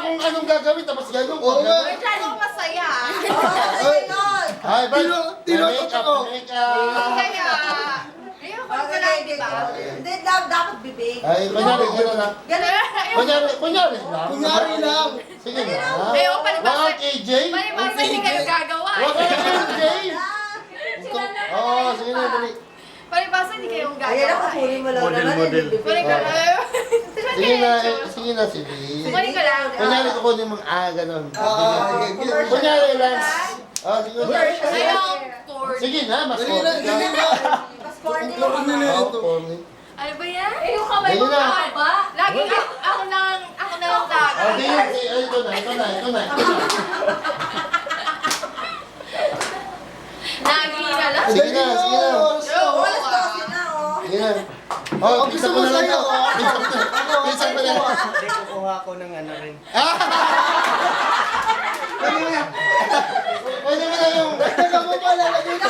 kung anong gagawin, tapos gano'n. Oo nga. Masyado masaya. Ay, Tinotok ako. Kaya, ayun ko pa lang, di ba? Hindi, dapat bibig. Ay, kunyari, gano'n na. Ganun. Kunyari lang. Kunyari lang. Sige na. Ayaw, palibasa. Wag AJ. Palibasa, hindi kayo gagawa. Wag AJ. Oo, sige na, dali. Palibasa, hindi kayong Ayan gagawa. ako, kunin mo lang Model, naman. model. Kunin ko lang. Sige na, sige na, sige. Kunin ko lang. Kunyari, kukunin mo, gano'n. Sige. Kunyari, Lance. Sige. Ayong cord. Sige na, mas Dali na, dali na. Mas corny mo. Kunin nila ito. Ano ba yan? Eh, yung kamay Ayun mo na. ba? Lagi ako lang dagat. Ito na. Lagi na lang. Sige na, sige na. Alas 12 na, oh. Sige na. Oh, pizza ko na lang sa'yo. ito. Pizza ko na. Hindi, kukuha ko ng ano rin. Pwede mo na yung... Teka mo pa, lalagay ko.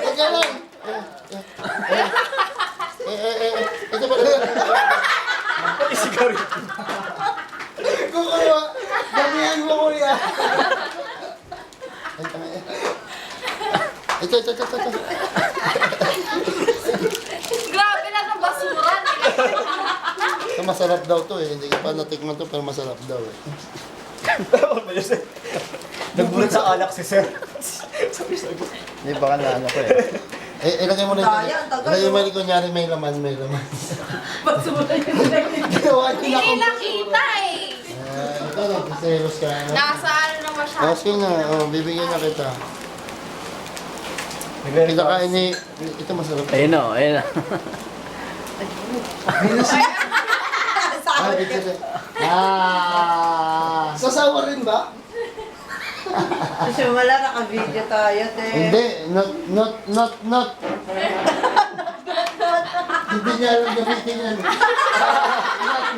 Teka lang. Ito ba? Pati sigarit. Kukuha. Damihan mo, kuya. Ito. Grabe na ng basura. Ito masarap daw to eh. Hindi ko pa natikman to pero masarap daw eh. Nagbulat sa alak si sir. Sabi-sabi. Hindi, baka na ano ko eh. Ilagay mo na ito. Sayang, tagal, Ilagay mo oh. rin kunyari may laman. Ginawa niyo na Hindi ako. nakita eh. Ito, nagsiselos ka. Nasa ano na masyado. Sige na, bibigyan na kita. Pinakain ni... Ito masarap. Ayun o, ayun o. Sasawa rin ba? Kasi wala, naka-video tayo, te. Hindi, not. Hindi niya alam gamitin yan.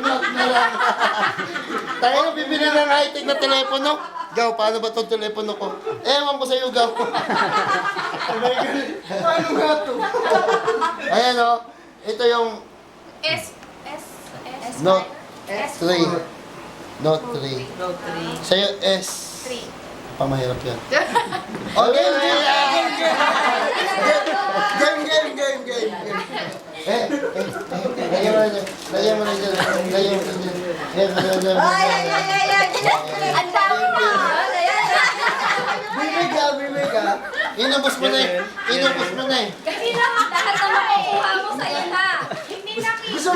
Not na lang. Tayo na bibili ng high-tech na telepono. Gaw, paano ba itong telepono ko? Ewan ko sa'yo, Gaw. Paano nga to? Ayan o, ito yung S. Note S. 3. Note 3. No, 3. Sa'yo, S. 3. Pamahirap yan. Okay, game. Lagyan mo na dyan. Ay! Ang dami na! Bibig ka. Inubos mo na eh. Hindi na lahat na makukuha mo sa'yo na. Hindi nakita.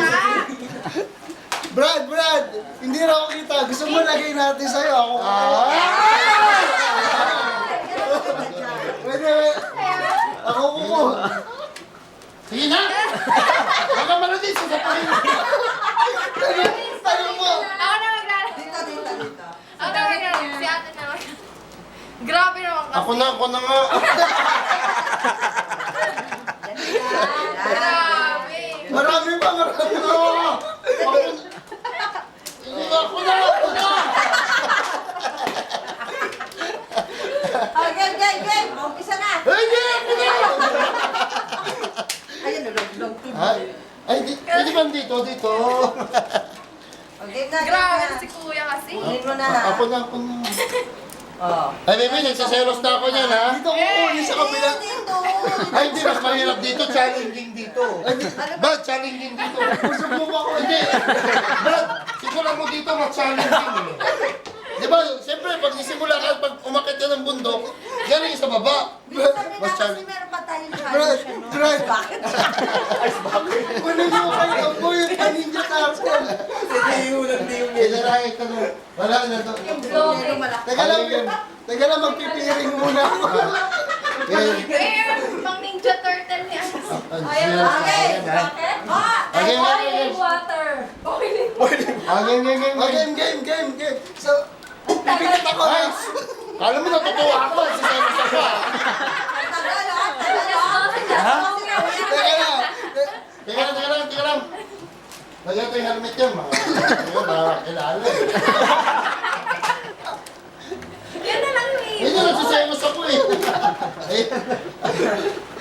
Brad, hindi na ako kita. Gusto mo lagay natin sa'yo. Ako. Pwede. Ako kuko. Sige na! Baka maladin sa sapahin. Tanong mo. Ako na maglalaro. Dito. Ako na maglalaro. Si ate na maglalaro. Grabe naman kasi. Ako na nga. Grabe. Marami pa. Ako na! Game! Umpisa na! Ayun, nalog to. Ay, pwede ba dito? Game na, Grabe si kuya kasi. Kunin mo na. Ako na. Oh. Ay, baby, nagsiselos na ako niyan, ha? Dito ko kunin sa kabila. Dito! Ay, hindi, mas mahirap dito. Challenging dito. Brad, challenging dito. Busog mo ba ako? Hindi. Brad, siguro mo dito, mas challenging eh. Di ba, siyempre, pag nisimula ka, pag umakit ka ng bundok, galing sa baba. Minsan Mas kasi challenging. meron pa tayong Brad. Bakit? Kunin mo kayo ang boy at ninja turtle. Ilarahin ka nun. Wala na to. Teka lang, magpipiring muna ako. Pang Ninja Turtle ni ano. Again. Water. Again. So, pipikit ako. Ay, kala mo natutuwa ako. Siselos ako, ha? Teka lang. Teka lang. Lagyan ito yung helmet yan, mga. Kilala eh. Yan na lang yung Hindi na nagsiselos ako eh.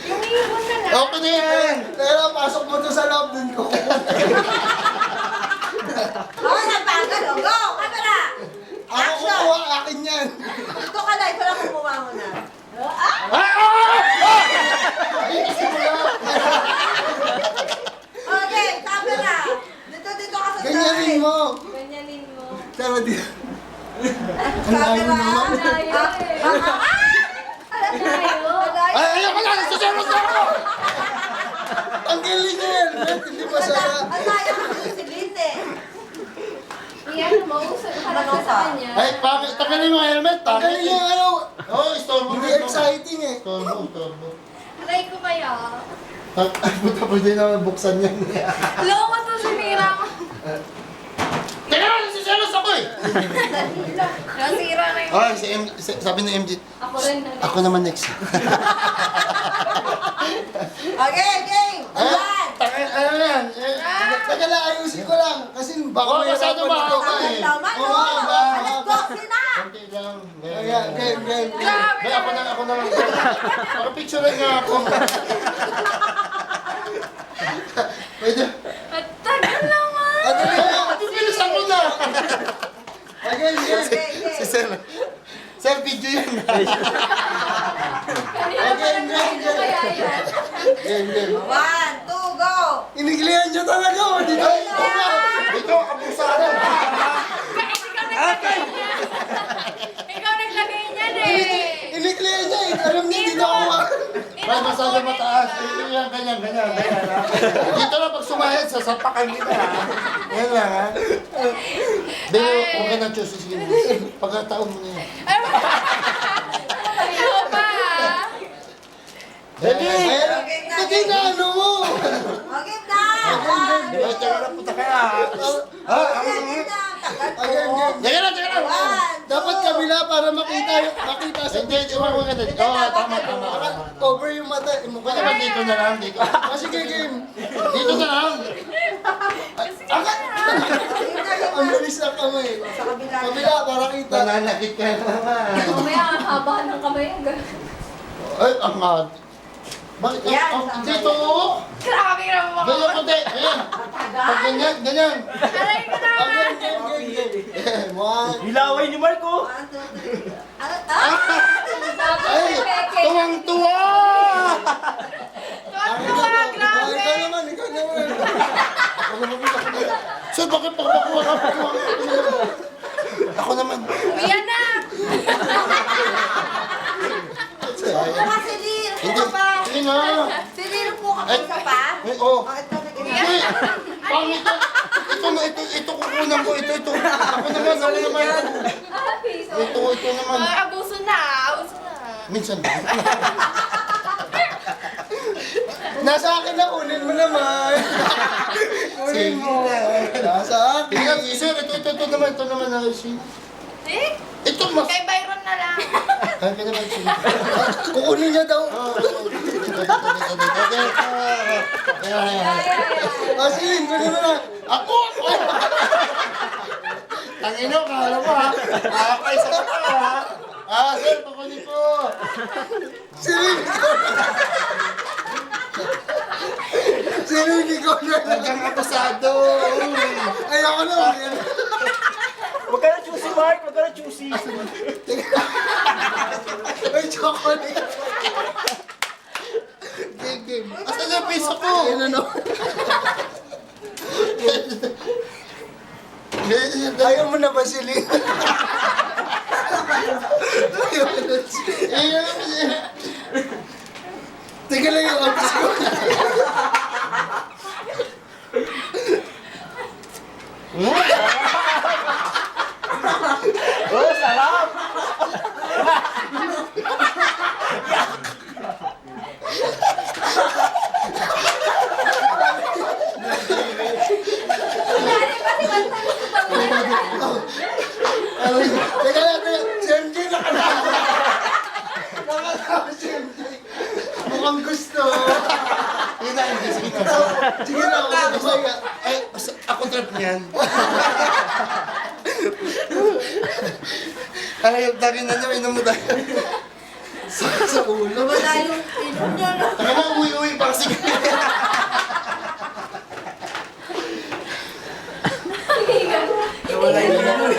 Yung iwan na lang. Okay na yan. Teka lang, pasok mo to sa loob dun ko. Kailangan, o. Go, camera! Ako Action! kukuha, akin yan. Dito ka na, ikaw lang kumuha mo na. Ay, kasi wala. Okay, camera! Dito ka sa Ganyanin mo. Ganyanin mo. Tama din. Camera! Malayo eh. Malayo. Ay, ayoko na! Nasusunod na ako! Tanggalin niya yan. Hindi masaya. Ang layo kasi si Lynn eh. Iyan mo, harap ka sa kanya. Ay, pangit. Tanggalin mo ang helmet. Tanggalin niya yung ano. Oo, istorbo. Hindi exciting eh. Istorbo. Aray ko kaya. Ay, puta po din naman buksan yan. Loko to, sinira ko. Teka lang, nasiselos ako eh! Nasira na yung... Ay, sabi ng MG, Ako rin na. ako naman next. Okay, game! One! Ano yan? Teka lang, ayusin ko lang. Kasi baka Oo, may masyado hirapan mahaba ako eh. eh. Tama, Oo, no? ba? Alas 12 na! Konti lang. Ayan, game, game, game. Grabe Bay, ako na. Pakapicture nga ako. Pwede. At tagal naman. At ano yan? Bibilisan ko na. Again, game. Okay, game. Si Sir. Sir, video yan. Kanina pa nag-video kaya yan. Game, game. 1, 2, go! Iniglihan niyo talaga. Oh. Dito. Ito, abusado. Ikaw naglagay niyan eh. Iniglihan niya eh. Alam niya, dito ako. May masyado mataas. Yan, ganyan. Dito na pag sumayad, sasapakan kita. Yan lang, ha? Pero, huwag ka na choose. Sige, pagkataon mo na yan. Ayaw pa. Ready? Pati na ano mo. Okay na! 1, Ay, teka lang, puta ka. Ha? game na! Tagal Again, ko! game. Teka lang. 1, Dapat kabila para makita sa Hindi, iwan ko ganun. Oo, tama. Cover yung mata. Yung mukha. Pwede ba dito na lang? Dito. Sige, game. Dito na lang. Ang bilis ng kamay. Sa kabila. Kabila para kita. Nananakit ka naman. Mamaya ang haba ng kamay. Ay, ang hard. Bakit? Yan, Dito. Grabe naman. Ganyan ko, Ayan. Pag ganyan. Aray ko naman. Again, game, game, game. One. Hilaway ni Marco! 1, 2, 3. Ano? Tapos Ay, si Peke. tuwang-tuwa. Tuwa, grabe. Ikaw naman, ikaw naman. Sir, bakit pagpakuha ka? Ako naman. Yan na. Buka si Lynn! Hindi. Buka pa! Sige na. Si Lynn po ka Ay. pa? Ay, oh. Bakit ka naging... Hindi. Pangit na. Ito kukunan ko. Ito. Ako naman. Piso. Ito naman. Abuso na. Abuso na. Minsan ba? Nasa akin na, kunin mo naman. Kunin mo. Nasa akin. Tingnan, sir, ito naman. Ito naman na si... Eh? Ito mas... Kay Byron na lang. Ay, ka naman si... Kukunin niya daw. Asilin, kunin mo na. Ako! Tangino, kala mo ha? Nakakaisa ka pa ha? Sir, pakunin ko! Silin ko na. Silin ko na. Hanggang abusado! Ayoko na. Huwag ka na choosy, Mark! Huwag ka na choosy! Ay, chocolate. Game, game. Asan yung piso ko? Ayun ano. Ayaw mo na ba silin? Ayaw mo na silin. Teka lang yung office ko. Oh, sarap! Teka lang, si MJ nakalawa. Nakalawa si MJ. Mukhang gusto. Yun na, hindi. Sige na. Sige na, ako na masaya. Ay, ako trip niyan. Ay, tagin na niyo, inom mo tayo. Sa ulo. Wala yung ilong niya. No? Taka na, uwi-uwi pa kasi. Hindi Wala yung